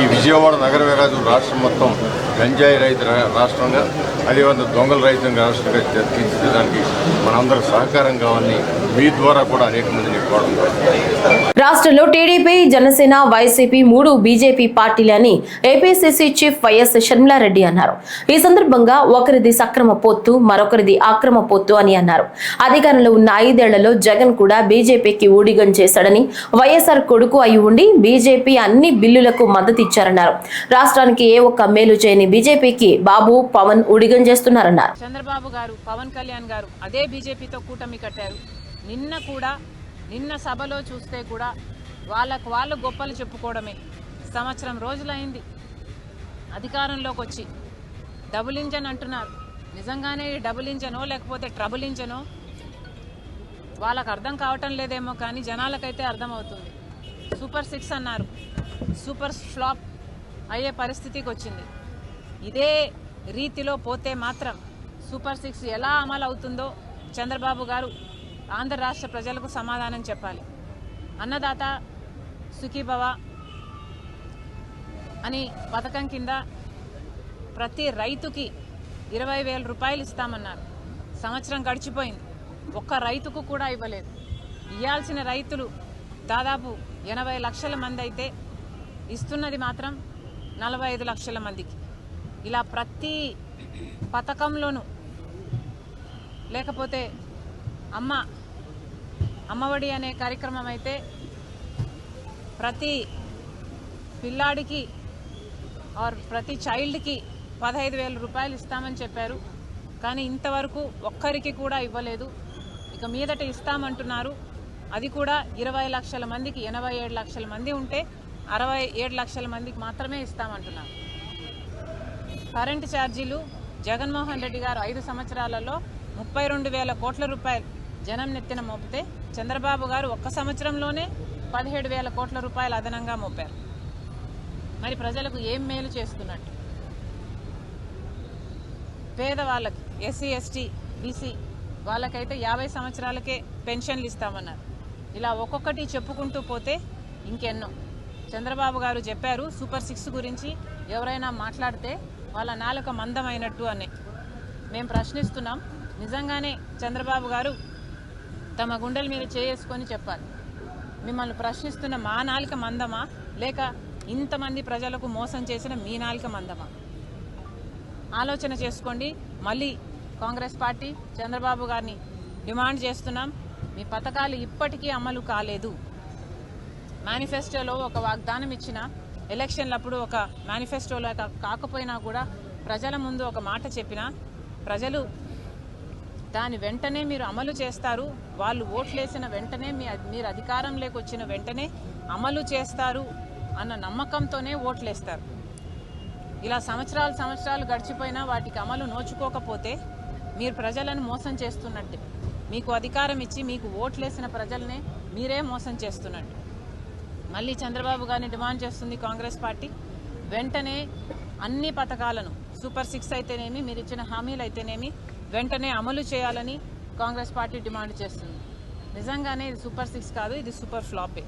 ఈ విజయవాడ నగరమే కాదు రాష్ట్రం మొత్తం గంజాయి రహిత రాష్ట్రంగా, అదేవిధంగా దొంగల రహితంగా రాష్ట్రంగా తీర్చిదిద్దడానికి మనందరూ సహకారం కావాలని మీ ద్వారా కూడా అనేక మందిని కోరడం. రాష్ట్రంలో టీడీపీ, జనసేన, వైసీపీ 3 బీజేపీ పార్టీలని ఏపీసీసీ చీఫ్ వైఎస్ షర్మిలారెడ్డి అన్నారు. ఈ సందర్భంగా ఒకరిది సక్రమ పొత్తు, మరొకరిది అక్రమ పొత్తు అని అన్నారు. అధికారంలో ఉన్న 5 ఏళ్లలో జగన్ కూడా బీజేపీకి ఊడిగం చేశాడని, వైఎస్ఆర్ కొడుకు అయి ఉండి బీజేపీ అన్ని బిల్లులకు మద్దతు ఇచ్చారన్నారు. రాష్ట్రానికి ఏ ఒక్క మేలు చేయని బీజేపీకి బాబు, పవన్ ఊడిగం చేస్తున్నారన్నారు. చంద్రబాబు గారు, పవన్ కళ్యాణ్ గారు అదే బీజేపీతో కూటమి కట్టారు. నిన్న సభలో చూస్తే కూడా వాళ్ళు గొప్పలు చెప్పుకోవడమే. సంవత్సరం రోజులైంది అధికారంలోకి వచ్చి. డబుల్ ఇంజన్ అంటున్నారు. నిజంగానే డబుల్ ఇంజనో లేకపోతే ట్రబుల్ ఇంజనో వాళ్ళకు అర్థం కావటం లేదేమో, కానీ జనాలకైతే అర్థమవుతుంది. సూపర్ 6 అన్నారు, సూపర్ ఫ్లాప్ అయ్యే పరిస్థితికి వచ్చింది. ఇదే రీతిలో పోతే మాత్రం సూపర్ 6 ఎలా అమలు అవుతుందో చంద్రబాబు గారు ఆంధ్ర రాష్ట్ర ప్రజలకు సమాధానం చెప్పాలి. అన్నదాత సుఖీభవ అని పథకం కింద ప్రతి రైతుకి 20,000 రూపాయలు ఇస్తామన్నారు. సంవత్సరం గడిచిపోయింది, ఒక్క రైతుకు కూడా ఇవ్వలేదు. ఇవ్వాల్సిన రైతులు దాదాపు 80 లక్షల మంది అయితే ఇస్తున్నది మాత్రం 45 లక్షల మందికి. ఇలా ప్రతి పథకంలోనూ, లేకపోతే అమ్మఒడి అనే కార్యక్రమం అయితే ప్రతి పిల్లాడికి ప్రతి చైల్డ్కి 15,000 రూపాయలు ఇస్తామని చెప్పారు. కానీ ఇంతవరకు ఒక్కరికి కూడా ఇవ్వలేదు. ఇక మీదట ఇస్తామంటున్నారు. అది కూడా 20 లక్షల మందికి. 87 లక్షల మంది ఉంటే 67 లక్షల మందికి మాత్రమే ఇస్తామంటున్నారు. కరెంటు ఛార్జీలు జగన్మోహన్ రెడ్డి గారు 5 సంవత్సరాలలో 32,000 కోట్ల రూపాయలు జనం నెత్తిన మోపితే చంద్రబాబు గారు ఒక్క సంవత్సరంలోనే 17,000 కోట్ల రూపాయలు అదనంగా మోపారు. మరి ప్రజలకు ఏం మేలు చేస్తున్నట్టు? పేదవాళ్ళకి, ఎస్సీ, ఎస్టీ, బీసీ వాళ్ళకైతే 50 సంవత్సరాలకే పెన్షన్లు ఇస్తామన్నారు. ఇలా ఒక్కొక్కటి చెప్పుకుంటూ పోతే ఇంకెన్నో. చంద్రబాబు గారు చెప్పారు సూపర్ 6 గురించి ఎవరైనా మాట్లాడితే వాళ్ళ నాలుక మందమైనట్టు అని. మేము ప్రశ్నిస్తున్నాం, నిజంగానే చంద్రబాబు గారు తమ గుండెల మీద చేసుకొని చెప్పాలి. మిమ్మల్ని ప్రశ్నిస్తున్న మా నాలుక మందమా, లేక ఇంతమంది ప్రజలకు మోసం చేసిన మీ నాలుక మందమా? ఆలోచన చేసుకోండి. మళ్ళీ కాంగ్రెస్ పార్టీ చంద్రబాబు గారిని డిమాండ్ చేస్తున్నాం, మీ పథకాలు ఇప్పటికీ అమలు కాలేదు. మేనిఫెస్టోలో ఒక వాగ్దానం ఇచ్చిన, ఎలక్షన్లప్పుడు ఒక మేనిఫెస్టోలో కాకపోయినా కూడా ప్రజల ముందు ఒక మాట చెప్పినా ప్రజలు దాని వెంటనే మీరు అమలు చేస్తారు, వాళ్ళు ఓట్లేసిన వెంటనే మీరు అధికారంలోకి వచ్చిన వెంటనే అమలు చేస్తారు అన్న నమ్మకంతోనే ఓట్లేస్తారు. ఇలా సంవత్సరాలు గడిచిపోయినా వాటికి అమలు నోచుకోకపోతే మీరు ప్రజలను మోసం చేస్తున్నట్టే. మీకు అధికారం ఇచ్చి మీకు ఓట్లేసిన ప్రజలనే మీరే మోసం చేస్తున్నట్టు. మళ్ళీ చంద్రబాబు గారిని డిమాండ్ చేస్తుంది కాంగ్రెస్ పార్టీ, వెంటనే అన్ని పథకాలను సూపర్ 6 అయితేనేమి, మీరు ఇచ్చిన హామీలు అయితేనేమి వెంటనే అమలు చేయాలని కాంగ్రెస్ పార్టీ డిమాండ్ చేస్తుంది. నిజంగానే ఇది సూపర్ 6 కాదు, ఇది సూపర్ ఫ్లాపే.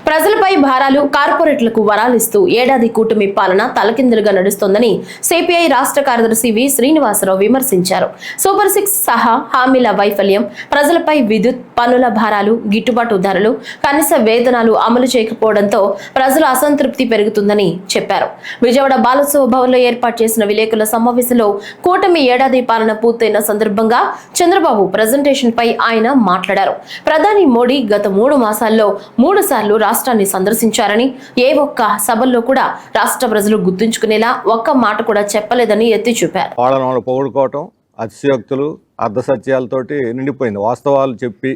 ప్రజలపై భారాలు, కార్పొరేట్లకు వరాలిస్తూ ఏడాది కూటమి పాలన తలకిందులుగా నడుస్తోందని సిపిఐ రాష్ట్ర కార్యదర్శి వి శ్రీనివాసరావు విమర్శించారు. సూపర్ 6 సహా హామీల వైఫల్యం, ప్రజలపై విద్యుత్ పన్నుల భారాలు, గిట్టుబాటు ధరలు, కనీస వేతనాలు అమలు చేయకపోవడంతో ప్రజల అసంతృప్తి పెరుగుతుందని చెప్పారు. విజయవాడ బాలోత్సవ భవన్లో ఏర్పాటు చేసిన విలేకరుల సమావేశంలో కూటమి ఏడాది పాలన పూర్తయిన సందర్భంగా చంద్రబాబు ప్రెజెంటేషన్ పై ఆయన మాట్లాడారు. ప్రధాని మోడీ గత 3 మాసాల్లో 3 సార్లు రాష్ట్రాన్ని సందర్శించారని, ఏ ఒక్క సభల్లో కూడా రాష్ట్ర ప్రజలు గుర్తుంచుకునేలా ఒక్క మాట కూడా చెప్పలేదని ఎత్తి చూపారు. వాళ్ళని పొగుడుకోవటం, అతిశయోక్తులు, అర్ధసత్యాలతోటి నిండిపోయింది. వాస్తవాలు చెప్పి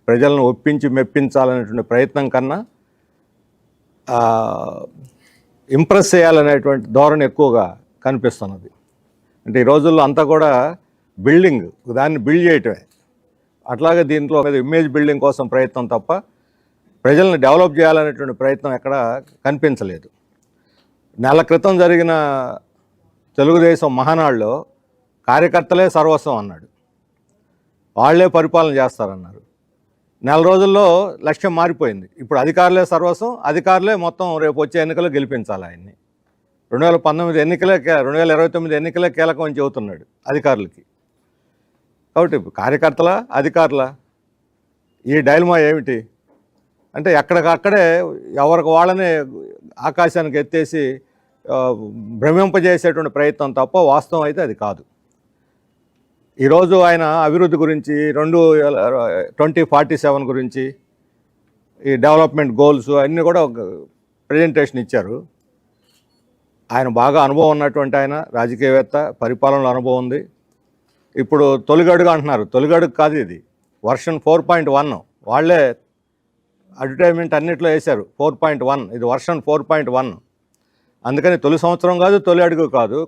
ప్రజలను ఒప్పించి మెప్పించాలనేటువంటి ప్రయత్నం కన్నా ఇంప్రెస్ చేయాలనేటువంటి ధోరణి ఎక్కువగా కనిపిస్తున్నది. అంటే ఈ రోజుల్లో అంతా కూడా బిల్డింగ్, దాన్ని బిల్డ్ చేయటమే. అట్లాగే దీంట్లో ఇమేజ్ బిల్డింగ్ కోసం ప్రయత్నం తప్ప ప్రజల్ని డెవలప్ చేయాలనేటువంటి ప్రయత్నం ఎక్కడ కనిపించలేదు. నెల క్రితం జరిగిన తెలుగుదేశం మహానాడులో కార్యకర్తలే సర్వస్వం అన్నాడు, వాళ్లే పరిపాలన చేస్తారన్నారు. నెల రోజుల్లో లక్ష్యం మారిపోయింది. ఇప్పుడు అధికారులే సర్వస్వం, అధికారులే మొత్తం రేపు వచ్చే ఎన్నికల్లో గెలిపించాలి ఆయన్ని. 2019 ఎన్నికలే 2029 ఎన్నికలే కీలకం అని చెబుతున్నాడు అధికారులకి. కాబట్టి కార్యకర్తల, అధికారుల ఈ డైలమా ఏమిటి అంటే ఎక్కడికక్కడే ఎవరికి వాళ్ళనే ఆకాశానికి ఎత్తేసి భ్రమింపజేసేటువంటి ప్రయత్నం తప్ప వాస్తవం అయితే అది కాదు. ఈరోజు ఆయన అభివృద్ధి గురించి 2047 గురించి ఈ డెవలప్మెంట్ గోల్స్ అన్నీ కూడా ప్రజెంటేషన్ ఇచ్చారు. ఆయన బాగా అనుభవం ఉన్నటువంటి ఆయన, రాజకీయవేత్త, పరిపాలనలో అనుభవం ఉంది. ఇప్పుడు తొలిగడుగు అంటున్నారు, తొలిగడుగు కాదు ఇది, వర్షన్ 4.1. వాళ్ళే అడ్వర్టైజ్మెంట్ అన్నిట్లో వేశారు 4.1, ఇది వర్షన్ 4.1. అందుకని తొలి సంవత్సరం కాదు, తొలి అడుగు కాదు.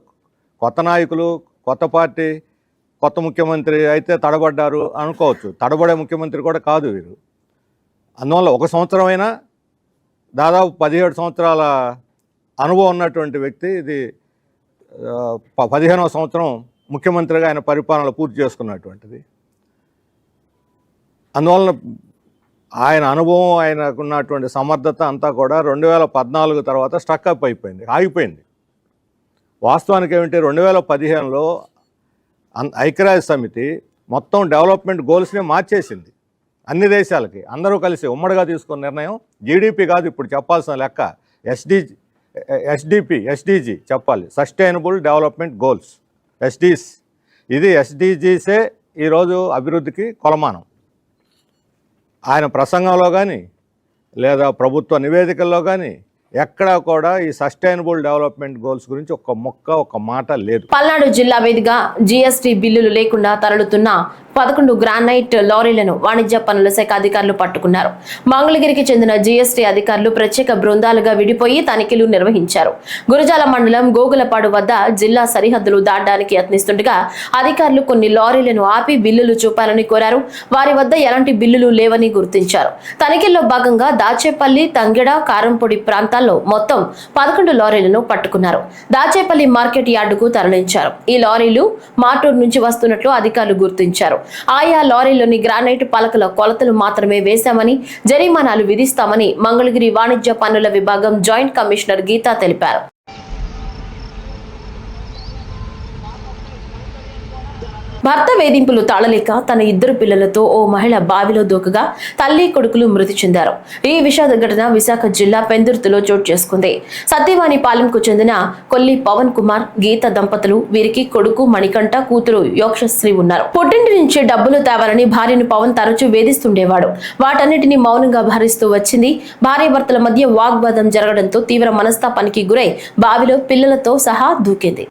కొత్త నాయకులు, కొత్త పార్టీ, కొత్త ముఖ్యమంత్రి అయితే తడబడ్డారు అనుకోవచ్చు. తడబడే ముఖ్యమంత్రి కూడా కాదు వీరు. అందువల్ల 1 సంవత్సరం అయినా దాదాపు 17 సంవత్సరాల అనుభవం ఉన్నటువంటి వ్యక్తి. ఇది 15వ సంవత్సరం ముఖ్యమంత్రిగా ఆయన పరిపాలన పూర్తి చేసుకున్నటువంటిది. అందువలన ఆయన అనుభవం, ఆయనకున్నటువంటి సమర్థత అంతా కూడా 2014 తర్వాత స్టక్అప్ అయిపోయింది, ఆగిపోయింది. వాస్తవానికి ఏమిటి, 2015లో ఐక్యరాజ్య సమితి మొత్తం డెవలప్మెంట్ గోల్స్ని మార్చేసింది. అన్ని దేశాలకి అందరూ కలిసి ఉమ్మడిగా తీసుకున్న నిర్ణయం. జీడిపి కాదు ఇప్పుడు చెప్పాల్సిన లెక్క, ఎస్డిజి చెప్పాలి, సస్టైనబుల్ డెవలప్మెంట్ గోల్స్, ఎస్డీస్. ఇది ఎస్డిజిసే ఈరోజు అభివృద్ధికి కొలమానం. ఆయన ప్రసంగంలో కానీ లేదా ప్రభుత్వ నివేదికల్లో కానీ ఎక్కడా కూడా ఈ సస్టైనబుల్ డెవలప్మెంట్ గోల్స్ గురించి ఒక్క మాట లేదు. పల్నాడు జిల్లా మీదుగా జీఎస్టీ బిల్లులు లేకుండా తరలుతున్న 11 గ్రానైట్ లారీలను వాణిజ్య పన్నుల శాఖ అధికారులు పట్టుకున్నారు. మంగళగిరికి చెందిన జీఎస్టీ అధికారులు ప్రత్యేక బృందాలుగా విడిపోయి తనిఖీలు నిర్వహించారు. గురజాల మండలం గోగులపాడు వద్ద జిల్లా సరిహద్దులు దాటడానికి యత్నిస్తుండగా అధికారులు కొన్ని లారీలను ఆపి బిల్లులు చూపాలని కోరారు. వారి వద్ద ఎలాంటి బిల్లులు లేవని గుర్తించారు. తనిఖీల్లో భాగంగా దాచేపల్లి, తంగెడ, కారంపొడి ప్రాంతాల్లో మొత్తం 11 లారీలను పట్టుకున్నారు. దాచేపల్లి మార్కెట్ యార్డుకు తరలించారు. ఈ లారీలు మాటూరు నుంచి వస్తున్నట్లు అధికారులు గుర్తించారు. ఆయా లారీలోని గ్రానైట్ పలకల కొలతలు మాత్రమే వేశామని, జరిమానాలు విధిస్తామని మంగళగిరి వాణిజ్య పన్నుల విభాగం జాయింట్ కమిషనర్ గీతా తెలిపారు. భర్త వేధింపులు తాళలేక తన 2 పిల్లలతో ఓ మహిళ బావిలో దూకగా తల్లి, కొడుకులు మృతి చెందారు. ఈ విషాద ఘటన విశాఖ జిల్లా పెందుర్తిలో చోటు చేసుకుంది. సత్యవాణిపాలెంకు చెందిన కొల్లి పవన్ కుమార్, గీత దంపతులు. వీరికి కొడుకు మణికంఠ, కూతురు యోక్షశ్రీ ఉన్నారు. పుట్టింటి నుంచి డబ్బులు తేవాలని భార్యను పవన్ తరచూ వేధిస్తుండేవాడు. వాటన్నిటిని మౌనంగా భరిస్తూ వచ్చింది. భార్యాభర్తల మధ్య వాగ్వాదం జరగడంతో తీవ్ర మనస్తాపానికి గురై బావిలో పిల్లలతో సహా దూకింది.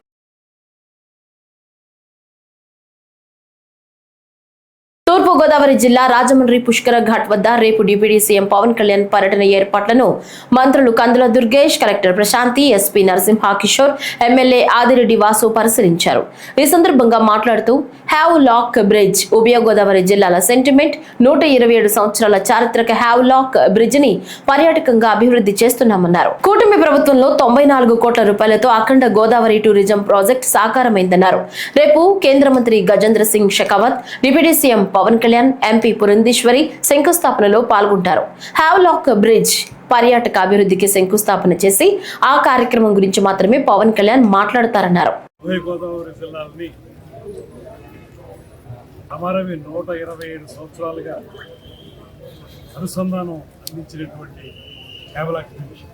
తూర్పుగోదావరి జిల్లా రాజమండ్రి పుష్కర ఘాట్ వద్ద రేపు డిప్యూటీ సీఎం పవన్ కళ్యాణ్ పర్యటన ఏర్పాట్లను మంత్రులు Kandula Durgesh, collector Prashanthi, SP Narasimha Kishore, MLA Adireddy Vasu పరిశీలించారు. ఈ సందర్భంగా మాట్లాడుతూ హ్యావ్ లాక్ బ్రిడ్జ్ ఉభయ గోదావరి జిల్లాల సెంటిమెంట్. 127 సంవత్సరాల చారిత్రక హ్యావ్ లాక్ బ్రిడ్జ్ ని పర్యాటకంగా అభివృద్ధి చేస్తున్నామన్నారు. కూటమి ప్రభుత్వంలో 94 కోట్ల రూపాయలతో అఖండ గోదావరి టూరిజం ప్రాజెక్ట్ సాకారమైందన్నారు. రేపు కేంద్ర మంత్రి Gajendra Singh Shekhawat, deputy CM Pawan Pawan Kalyan, MP Purandeswari శంకుస్థాపనలో పాల్గొంటారు. హ్యావ్లాక్ బ్రిడ్జ్ పర్యాటక అభివృద్ధికి శంకుస్థాపన చేసి ఆ కార్యక్రమం గురించి మాత్రమే పవన్ కళ్యాణ్ మాట్లాడతారన్నారు. గోదావరి జిల్లాని అమరవి 127 సంవత్సరాలుగా అనుసంధానం అందించినటువంటి హ్యావ్లాక్ బ్రిడ్జ్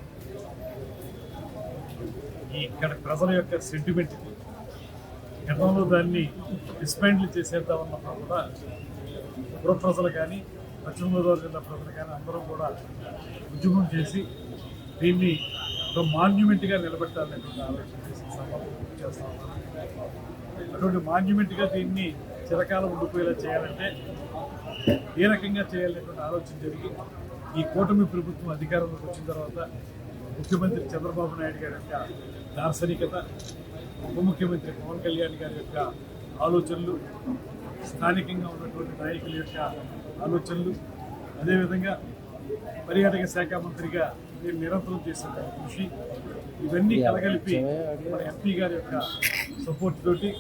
ఇక్కడ ప్రజల యొక్క సెంటిమెంట్ ఇది. గతంలో దాన్ని డిస్మాంటిల్ చేసేద్దామన్నప్పుడు కూడా పుర ప్రజలు కానీ పశ్చిమ గోదావరి జిల్లా ప్రజలు కానీ అందరూ కూడా ఉద్యమం చేసి దీన్ని ఒక మాన్యుమెంట్గా నిలబెట్టాలనేటువంటి ఆలోచన చేసి సమర్పణ చేస్తా ఉన్నారు. అటువంటి మాన్యుమెంట్గా దీన్ని చిరకాలం ఉండిపోయేలా చేయాలంటే ఏ రకంగా చేయాలనేటువంటి ఆలోచన జరిగి ఈ కూటమి ప్రభుత్వం అధికారంలోకి వచ్చిన తర్వాత ముఖ్యమంత్రి చంద్రబాబు నాయుడు గారి యొక్క దార్శనికత, ఉప ముఖ్యమంత్రి పవన్ కళ్యాణ్ గారి యొక్క ఆలోచనలు, స్థానికంగా ఉన్నటువంటి నాయకుల యొక్క ఆలోచనలు, అదేవిధంగా పర్యాటక శాఖ మంత్రిగా నేను నిరంతరం చేసిన కృషి, ఇవన్నీ కలగలిపి మన ఎంపీ గారి యొక్క సపోర్ట్ తోటి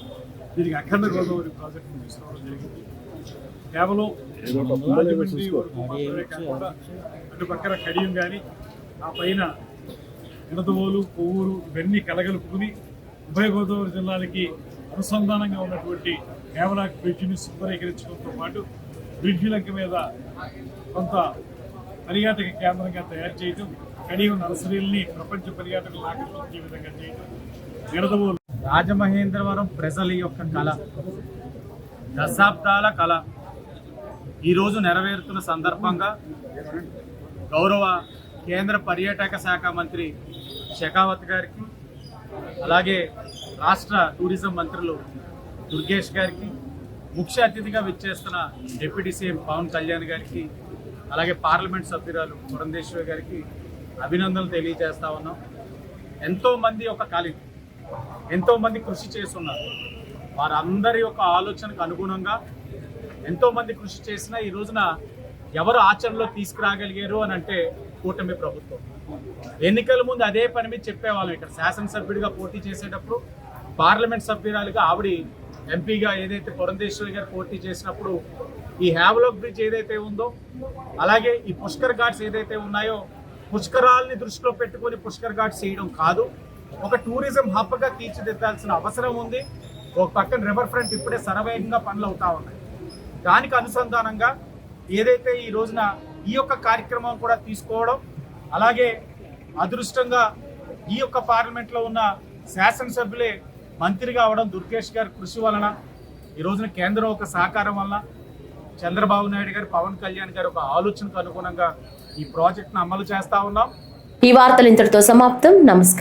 దీనికి అఖండ గోదావరి ప్రాజెక్టును తీసుకురావడం జరిగింది. కేవలం రాజమండ్రి వరకు మాత్రమే కాకుండా అటు పక్కన కడియం కానీ ఆ పైన నిడదవోలు, కొవ్వూరు ఇవన్నీ కలగలుపుకుని ఉభయ గోదావరి జిల్లాలకి అనుసంధానంగా ఉన్నటువంటి హ్యావ్లాక్ బ్రిడ్జిని సుందరీకరించడంతో పాటు బ్రిడ్జి లంక మీద కొంత పర్యాటక కేంద్రంగా తయారు చేయడం, కడియం నర్సరీల్ని ప్రపంచ పర్యాటకులను ఆకర్షించే విధంగా చేయడం, నిడదవోలు రాజమహేంద్రవరం ప్రజల యొక్క కళ, దశాబ్దాల కళ ఈరోజు నెరవేరుతున్న సందర్భంగా గౌరవ కేంద్ర పర్యాటక శాఖ మంత్రి షెకావత్ గారికి, అలాగే రాష్ట్ర టూరిజం మంత్రులు దుర్గేష్ గారికి, ముఖ్య అతిథిగా విచ్చేస్తున్న డిప్యూటీ సీఎం పవన్ కళ్యాణ్ గారికి, అలాగే పార్లమెంట్ సభ్యురాలు పురంధేశ్వరి గారికి అభినందనలు తెలియజేస్తా ఉన్నాం. ఎంతోమంది ఒక కళ, ఎంతోమంది కృషి చేస్తున్నారు. వారందరి యొక్క ఆలోచనకు అనుగుణంగా ఎంతోమంది కృషి చేసినా ఈ రోజున ఎవరు ఆచరణలో తీసుకురాగలిగారు అని అంటే కూటమి ప్రభుత్వం. ఎన్నికల ముందు అదే పని మీద చెప్పేవాళ్ళం. ఇక్కడ శాసనసభ్యుడిగా పోటీ చేసేటప్పుడు, పార్లమెంట్ సభ్యురాలుగా ఆవిడ ఎంపీగా ఏదైతే పురంధేశ్వరి గారు పోటీ చేసినప్పుడు ఈ హ్యావ్లాక్ బ్రిడ్జ్ ఏదైతే ఉందో, అలాగే ఈ పుష్కర్ ఘాట్స్ ఏదైతే ఉన్నాయో, పుష్కరాల్ని దృష్టిలో పెట్టుకొని పుష్కర్ ఘాట్స్ చేయడం కాదు, ఒక టూరిజం హబ్గా తీర్చిదిద్దాల్సిన అవసరం ఉంది. ఒక పక్కన రివర్ ఫ్రంట్ ఇప్పుడే శరవేగంగా పనులు అవుతా ఉన్నాయి. దానికి అనుసంధానంగా ఏదైతే ఈ రోజున ఈ యొక్క కార్యక్రమం కూడా తీసుకోవడం, అలాగే అదృష్టంగా ఈ యొక్క పార్లమెంట్లో ఉన్న శాసనసభ్యులే మంత్రిగా అవడం దుర్గేష్ గారి కృషి వలన, ఈ రోజున కేంద్రం ఒక సహకారం వలన, చంద్రబాబు నాయుడు గారు, పవన్ కళ్యాణ్ గారు ఒక ఆలోచనకు అనుగుణంగా ఈ ప్రాజెక్టును అమలు చేస్తా ఉన్నాం. ఈ వార్తలు ఇంతటితో సమాప్తం. నమస్కారం.